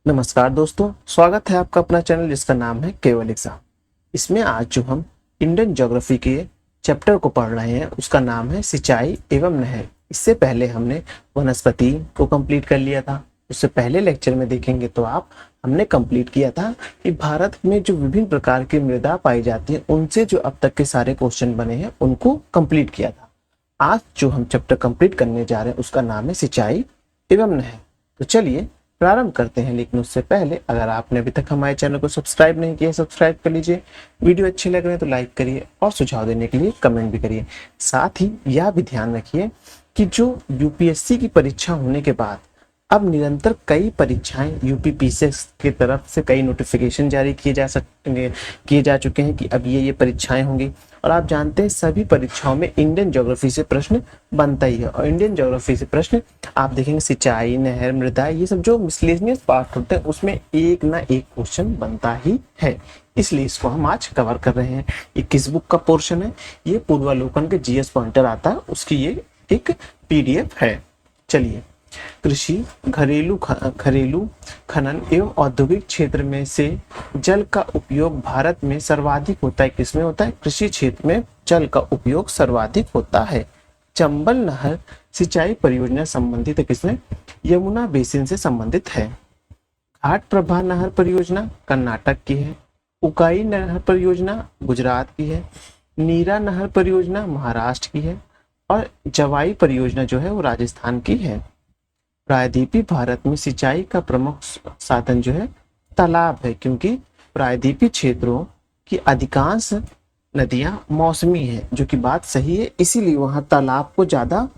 नमस्कार दोस्तों, स्वागत है आपका अपना चैनल जिसका नाम है केवल एग्जाम। इसमें आज जो हम इंडियन ज्योग्राफी के चैप्टर को पढ़ रहे हैं उसका नाम है सिंचाई एवं नहर। इससे पहले हमने वनस्पति को कंप्लीट कर लिया था। उससे पहले लेक्चर में देखेंगे तो हमने कंप्लीट किया था कि भारत में जो विभिन्न प्रकार की मृदा पाई जाती है उनसे जो अब तक के सारे क्वेश्चन बने हैं उनको कंप्लीट किया था। आज जो हम चैप्टर कंप्लीट करने जा रहे हैं उसका नाम है सिंचाई एवं नहर। तो चलिए प्रारंभ करते हैं, लेकिन उससे पहले अगर आपने अभी तक हमारे चैनल को सब्सक्राइब नहीं किया सब्सक्राइब कर लीजिए। वीडियो अच्छे लग रहे हैं तो लाइक करिए और सुझाव देने के लिए कमेंट भी करिए। साथ ही यह भी ध्यान रखिए कि जो यूपीएससी की परीक्षा होने के बाद अब निरंतर कई परीक्षाएं यूपीपीसीएस की तरफ से कई नोटिफिकेशन जारी किए जा चुके हैं कि अब ये परीक्षाएं होंगी। और आप जानते हैं सभी परीक्षाओं में इंडियन ज्योग्राफी से प्रश्न बनता ही है। और इंडियन ज्योग्राफी से प्रश्न आप देखेंगे सिंचाई, नहर, मृदा, ये सब जो मिसलेनियस पार्ट होते हैं उसमें एक ना एक क्वेश्चन बनता ही है। इसलिए इसको हम आज कवर कर रहे हैं। ये किस बुक का पोर्शन है? ये पूर्वालोकन के जीएस पॉइंटर आता है उसकी ये एक पीडीएफ है। चलिए, कृषि, घरेलू खनन एवं औद्योगिक क्षेत्र में से जल का उपयोग भारत में सर्वाधिक होता है। किसमें होता है? कृषि क्षेत्र में जल का उपयोग सर्वाधिक होता है। चंबल नहर सिंचाई परियोजना संबंधित है किसमें? यमुना बेसिन से संबंधित है। घाट प्रभा नहर परियोजना कर्नाटक की है। उकाई नहर परियोजना गुजरात की है। नीरा नहर परियोजना महाराष्ट्र की है। और जवाई परियोजना जो है वो राजस्थान की है। प्रायद्वीपीय भारत में सिंचाई का प्रमुख साधन जो है तालाब है, क्योंकि प्रायद्वीपीय क्षेत्रों की अधिकांश नदियां मौसमी है, जो कि बात सही है। इसीलिए वहां तालाब को ज्यादा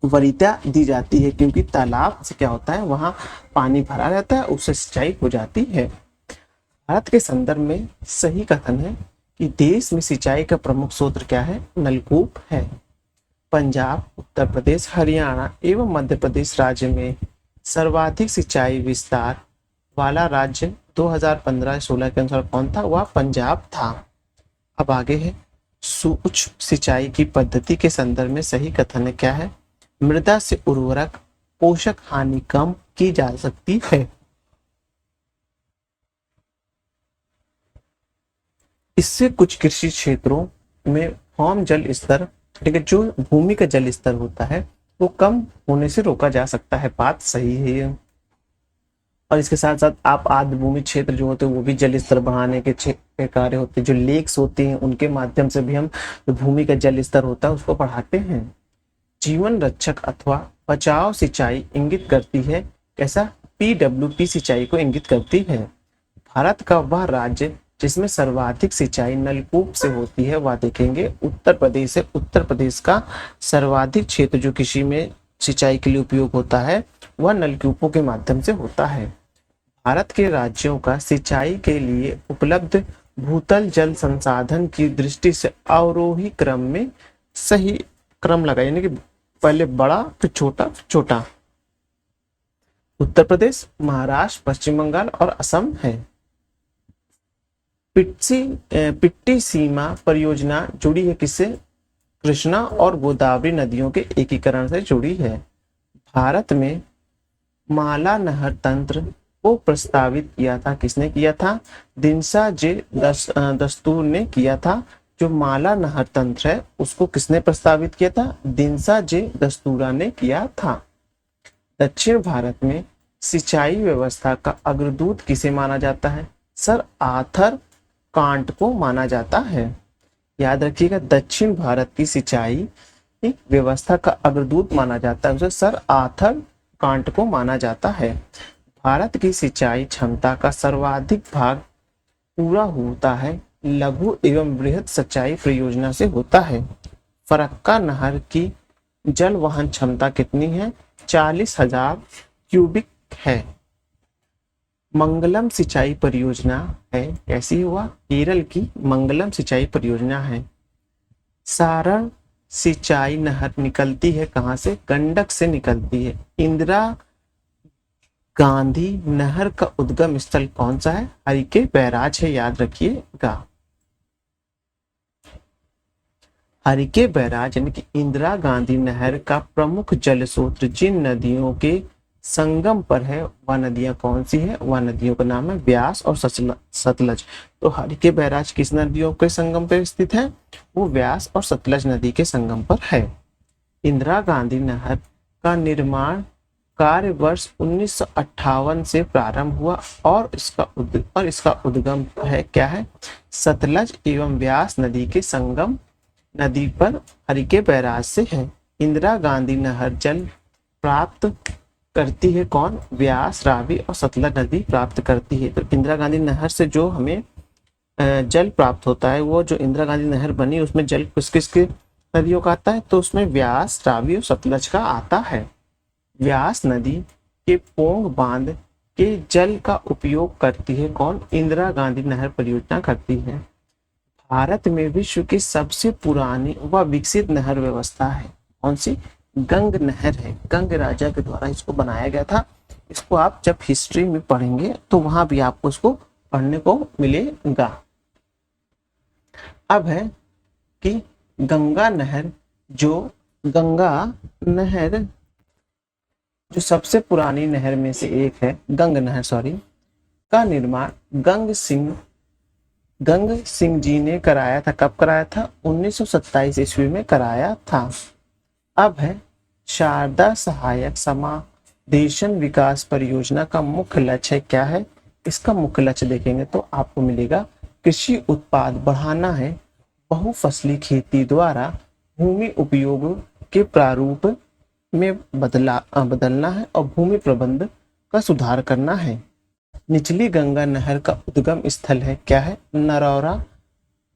वरीयता दी जाती है, क्योंकि तालाब से क्या होता है वहां पानी भरा रहता है, उससे सिंचाई हो जाती है। भारत के संदर्भ में सही कथन है कि देश में सिंचाई का प्रमुख स्रोत क्या है? नलकूप है। पंजाब, उत्तर प्रदेश, हरियाणा एवं मध्य प्रदेश राज्य में सर्वाधिक सिंचाई विस्तार वाला राज्य 2015-16 के अनुसार कौन था? वह पंजाब था। अब आगे है सूक्ष्म सिंचाई की पद्धति के संदर्भ में सही कथन है क्या है? मृदा से उर्वरक पोषक हानि कम की जा सकती है। इससे कुछ कृषि क्षेत्रों में भौम जल स्तर, ठीक है, जो भूमि का जल स्तर होता है वो कम होने से रोका जा सकता है। बात सही है ये। और इसके साथ साथ आप आर्द्र भूमि क्षेत्र जो होते हैं वो भी जल स्तर बढ़ाने के कार्य होते हैं। जो लेक्स होते हैं उनके माध्यम से भी हम जो भूमि का जल स्तर होता है उसको बढ़ाते हैं। जीवन रक्षक अथवा बचाव सिंचाई इंगित करती है कैसा? पीडब्ल्यूपी सिंचाई को इंगित करती है। भारत का वह राज्य जिसमें सर्वाधिक सिंचाई नलकूप से होती है वह देखेंगे उत्तर प्रदेश है। उत्तर प्रदेश का सर्वाधिक क्षेत्र जो कृषि में सिंचाई के लिए उपयोग होता है वह नलकूपों के माध्यम से होता है। भारत के राज्यों का सिंचाई के लिए उपलब्ध भूतल जल संसाधन की दृष्टि से अवरोही क्रम में सही क्रम लगा, यानी कि पहले बड़ा फिर छोटा फिर छोटा। उत्तर प्रदेश, महाराष्ट्र, पश्चिम बंगाल और असम है। पिट्टी सीमा परियोजना जुड़ी है किससे? कृष्णा और गोदावरी नदियों के एकीकरण से जुड़ी है। भारत में माला नहर तंत्र को प्रस्तावित किया था किसने किया था? दिनसा जे दस्तूर ने किया था। जो माला नहर तंत्र है उसको किसने प्रस्तावित किया था? दिनसा जे दस्तूरा ने किया था। दक्षिण भारत में सिंचाई व्यवस्था का अग्रदूत किसे माना जाता है? सर आर्थर कांट को माना जाता है। याद रखिएगा, दक्षिण भारत की सिंचाई व्यवस्था का अग्रदूत माना जाता है उसे सर आर्थर कांट को माना जाता है। भारत की सिंचाई क्षमता का सर्वाधिक भाग पूरा होता है लघु एवं बृहद सिंचाई परियोजना से होता है। फरक्का नहर की जल वहन क्षमता कितनी है? 40,000 क्यूबिक है। मंगलम सिंचाई परियोजना है कैसी हुआ? केरल की मंगलम सिंचाई परियोजना है। सारण सिंचाई नहर निकलती है कहां से? गंडक से निकलती है। इंदिरा गांधी नहर का उद्गम स्थल कौन सा है? हरिके बैराज है, याद रखिएगा। हरिके बैराज यानी कि इंदिरा गांधी नहर का प्रमुख जल स्रोत जिन नदियों के संगम पर है वह नदियां कौन सी है? वह नदियों का नाम है व्यास और सतलज। तो हरिके बैराज किस नदियों के संगम पर स्थित है? वो व्यास और सतलज नदी के संगम पर है। इंदिरा गांधी नहर का निर्माण कार्य वर्ष 1958 से प्रारंभ हुआ और इसका उद्गम है क्या है? सतलज एवं व्यास नदी के संगम नदी पर हरिके बैराज से है। इंदिरा गांधी नहर जल प्राप्त करती है कौन? व्यास, रावी और सतलज नदी प्राप्त करती है। तो इंदिरा गांधी नहर से जो हमें जल प्राप्त होता है, वो जो इंदिरा गांधी नहर बनी उसमें जल किस किस के नदियों का आता है? तो उसमें व्यास, रावी और सतलज का आता है। व्यास नदी के पोंग बांध के जल का उपयोग करती है कौन? इंदिरा गांधी नहर परियोजना करती है। भारत में विश्व की सबसे पुरानी व विकसित नहर व्यवस्था है कौन सी? गंग नहर है। गंग राजा के द्वारा इसको बनाया गया था। इसको आप जब हिस्ट्री में पढ़ेंगे तो वहां भी आपको इसको पढ़ने को मिलेगा। अब है कि गंगा नहर जो सबसे पुरानी नहर में से एक है, गंग नहर का निर्माण गंग सिंह जी ने कराया था। कब कराया था? 1927 ईस्वी में कराया था। अब है शारदा सहायक समादेशन विकास परियोजना का मुख्य लक्ष्य क्या है? इसका मुख्य लक्ष्य देखेंगे तो आपको मिलेगा कृषि उत्पाद बढ़ाना है, बहुफसली खेती द्वारा भूमि उपयोग के प्रारूप में बदलना है और भूमि प्रबंध का सुधार करना है। निचली गंगा नहर का उद्गम स्थल है क्या है?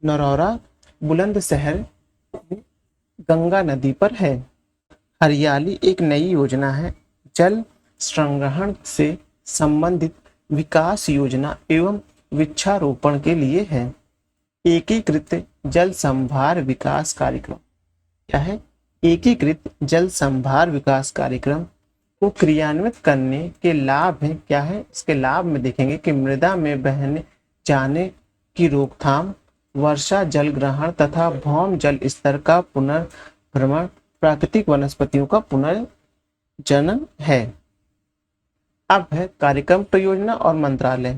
नरौरा बुलंदशहर गंगा नदी पर है। हरियाली एक नई योजना है, जल संग्रहण से संबंधित विकास योजना एवं वृक्षारोपण के लिए है। एकीकृत जल संभार विकास कार्यक्रम क्या है? एकीकृत जल संभार विकास कार्यक्रम को क्रियान्वित करने के लाभ है क्या है? इसके लाभ में देखेंगे कि मृदा में बहने जाने की रोकथाम, वर्षा जल ग्रहण तथा भौम जल स्तर का पुनर्भ्रमण, प्राकृतिक वनस्पतियों का पुनर्जनन है। अब है कार्यक्रम परियोजना और मंत्रालय।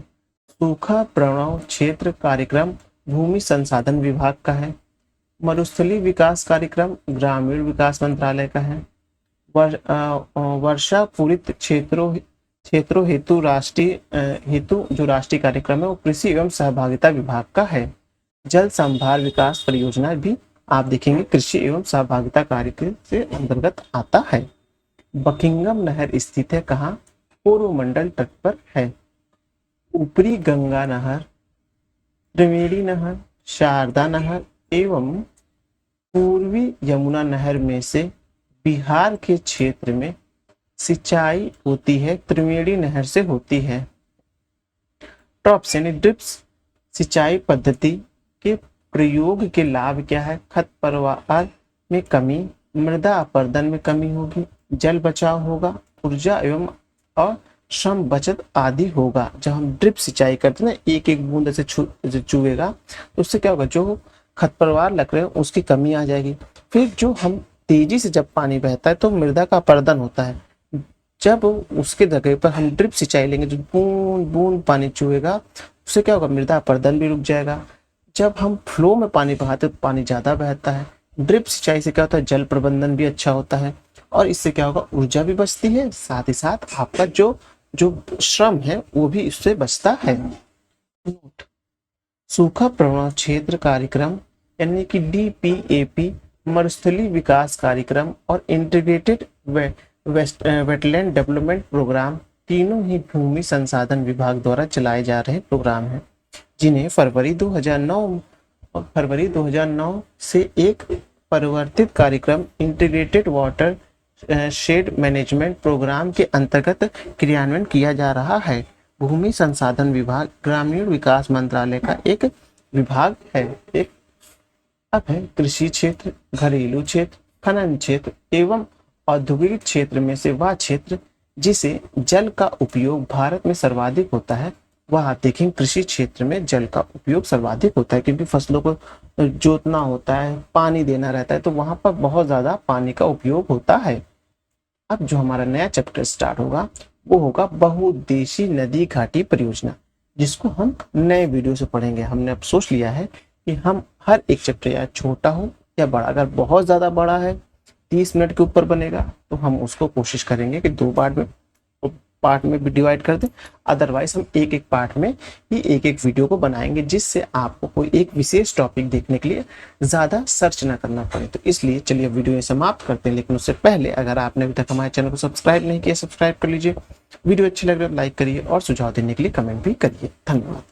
सूखा प्रवण क्षेत्र कार्यक्रम भूमि संसाधन विभाग का है। मरुस्थलीय विकास कार्यक्रम ग्रामीण विकास मंत्रालय का है। वर्षा पूरित क्षेत्रों हेतु जो राष्ट्रीय कार्यक्रम है वो कृषि एवं सहभागिता विभाग का है। जल संभार विकास परियोजना भी आप देखेंगे कृषि एवं सहभागिता कार्यक्रम से अंतर्गत आता है। बकिंगम नहर स्थित है कहाँ? पूर्व मंडल तट पर है। ऊपरी गंगा नहर, त्रिवेणी नहर, शारदा नहर एवं पूर्वी यमुना नहर में से बिहार के क्षेत्र में सिंचाई होती है त्रिवेणी नहर से होती है। ट्रॉप्स यानी ड्रिप्स सिंचाई पद्धति के प्रयोग के लाभ क्या है? खरपतवार में कमी, मृदा अपरदन में कमी होगी, जल बचाव होगा, ऊर्जा एवं और श्रम बचत आदि होगा। जब हम ड्रिप सिंचाई करते हैं ना, एक एक बूंद ऐसे चुएगा तो उससे क्या होगा? जो खरपतवार लग रहे हैं उसकी कमी आ जाएगी। फिर जो हम तेजी से जब पानी बहता है तो मृदा का अपरदन होता है। जब उसके जगह पर हम ड्रिप सिंचाई लेंगे जो बूंद बूंद पानी चुएगा, उससे क्या होगा? मृदा अपरदन भी रुक जाएगा। जब हम फ्लो में पानी बहाते तो पानी ज्यादा बहता है। ड्रिप सिंचाई से क्या होता है? जल प्रबंधन भी अच्छा होता है और इससे क्या होगा? ऊर्जा भी बचती है, साथ ही साथ आपका जो श्रम है वो भी इससे बचता है। सूखा प्रवण क्षेत्र कार्यक्रम यानी कि DPAP, मरुस्थलीय विकास कार्यक्रम और इंटीग्रेटेड वेटलैंड डेवलपमेंट प्रोग्राम तीनों ही भूमि संसाधन विभाग द्वारा चलाए जा रहे प्रोग्राम हैं, जिन्हें फरवरी 2009 से एक परिवर्तित कार्यक्रम integrated watershed management programme के अंतर्गत क्रियान्वयन किया जा रहा है। भूमि संसाधन विभाग ग्रामीण विकास मंत्रालय का एक विभाग है। अब है कृषि क्षेत्र, घरेलू क्षेत्र, खनन क्षेत्र एवं औद्योगिक क्षेत्र में से वह क्षेत्र जिसे जल का उपयोग भारत में सर्वाधिक होता है, वह आप देखेंगे कृषि क्षेत्र में जल का उपयोग सर्वाधिक होता है, क्योंकि फसलों को जोतना होता है, पानी देना रहता है, तो वहां पर बहुत ज्यादा पानी का उपयोग होता है। अब जो हमारा नया चैप्टर स्टार्ट होगा वो होगा बहुउद्देशीय नदी घाटी परियोजना, जिसको हम नए वीडियो से पढ़ेंगे। हमने अब सोच लिया है कि हम हर एक चैप्टर, या छोटा हो या बड़ा, अगर बहुत ज़्यादा बड़ा है 30 मिनट के ऊपर बनेगा तो हम उसको कोशिश करेंगे कि 2 पार्ट में भी डिवाइड कर दें। अदरवाइज हम एक एक पार्ट में ही एक एक वीडियो को बनाएंगे, जिससे आपको कोई एक विशेष टॉपिक देखने के लिए ज़्यादा सर्च ना करना पड़े। तो इसलिए चलिए वीडियो समाप्त करते हैं, लेकिन उससे पहले अगर आपने अभी तक हमारे चैनल को सब्सक्राइब नहीं किया, सब्सक्राइब कर लीजिए। वीडियो अच्छी लग रही है लाइक करिए और सुझाव देने के लिए कमेंट भी करिए। धन्यवाद।